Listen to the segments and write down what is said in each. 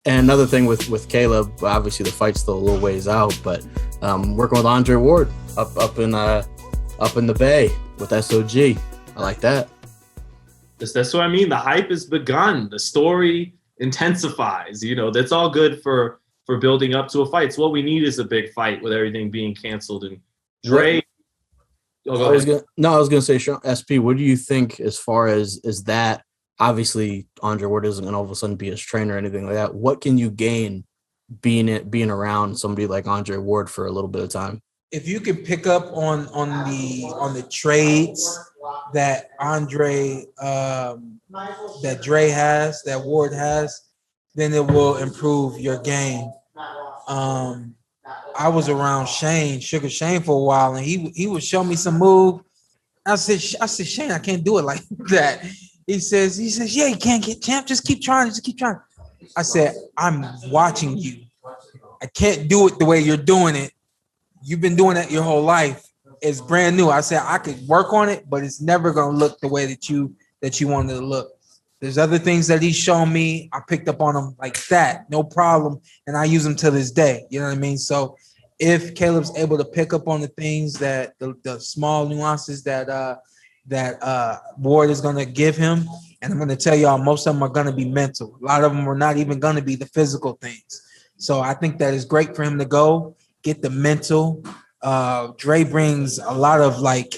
And another thing with Caleb, obviously the fight's still a little ways out, but working with Andre Ward up in the Bay with SOG. I like that. That's what I mean. The hype has begun. The story intensifies. That's all good for building up to a fight. So what we need is a big fight with everything being canceled. And Dre. I was gonna say, Sean, SP. What do you think as far as that? Obviously, Andre Ward isn't gonna all of a sudden be his trainer or anything like that. What can you gain being around somebody like Andre Ward for a little bit of time? If you can pick up on the trades that Dre has, that Ward has, then it will improve your game. I was around Sugar Shane for a while, and he would show me some move. I said, Shane, I can't do it like that. He says, yeah, you can't get champ. Just keep trying. I said, I'm watching you. I can't do it the way you're doing it. You've been doing it your whole life. It's brand new. I said I could work on it, but it's never gonna look the way that you wanted to look. There's other things that he's shown me. I picked up on them like that, no problem, and I use them to this day. You know what I mean? So if Caleb's able to pick up on the things that the small nuances that Ward is gonna give him, and I'm gonna tell y'all, most of them are gonna be mental. A lot of them are not even gonna be the physical things. So I think that is great for him to go get the mental. Dre brings a lot of like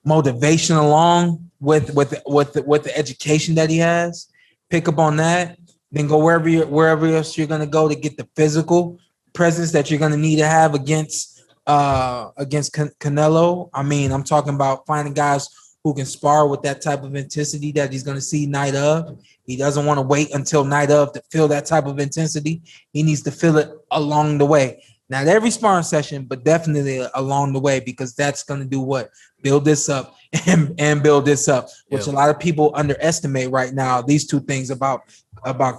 motivation along with the education that he has. Pick up on that, then go wherever else you're gonna go to get the physical presence that you're gonna need to have against Canelo. I mean, I'm talking about finding guys who can spar with that type of intensity that he's gonna see night of. He doesn't want to wait until night of to feel that type of intensity. He needs to feel it along the way. Not every sparring session, but definitely along the way, because that's going to do what? Build this up and build this up, which a lot of people underestimate right now. These two things about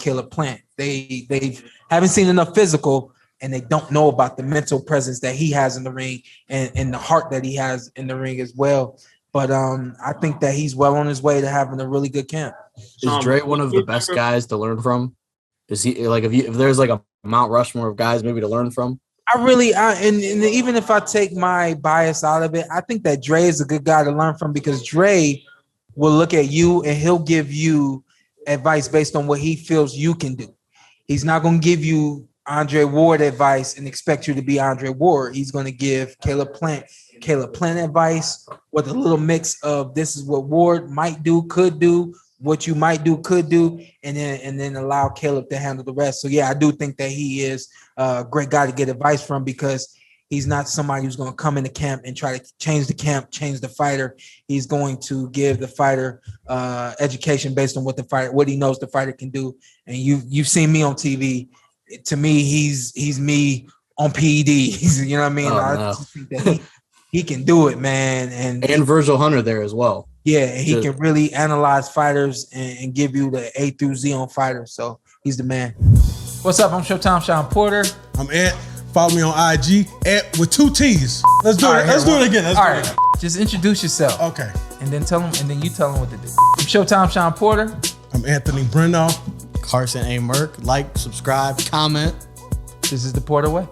Caleb Plant. They haven't seen enough physical, and they don't know about the mental presence that he has in the ring and the heart that he has in the ring as well. But I think that he's well on his way to having a really good camp. Is Dre one of the best guys to learn from? Is he like if there's like a Mount Rushmore of guys maybe to learn from? And even if I take my bias out of it, I think that Dre is a good guy to learn from, because Dre will look at you and he'll give you advice based on what he feels you can do. He's not going to give you Andre Ward advice and expect you to be Andre Ward. He's going to give Caleb Plant advice with a little mix of this is what Ward might do, could do, what you might do, could do, and then allow Caleb to handle the rest. So yeah, I do think that he is a great guy to get advice from, because he's not somebody who's going to come into camp and try to change the camp, change the fighter. He's going to give the fighter education based on what he knows the fighter can do. And you've seen me on TV. To me, he's me on PEDs. You know what I mean? I just think that he can do it, man. And Virgil Hunter there as well. Yeah, he can really analyze fighters and give you the A through Z on fighters. So he's the man. What's up? I'm Showtime Shawn Porter. I'm Ant. Follow me on IG, Ant with 2 T's. Let's do it. Let's do it again. Just introduce yourself. Okay. And then you tell them what to do. I'm Showtime Shawn Porter. I'm Anthony Brenagh. Carson A. Merk. Like, subscribe, comment. This is the Porter Way.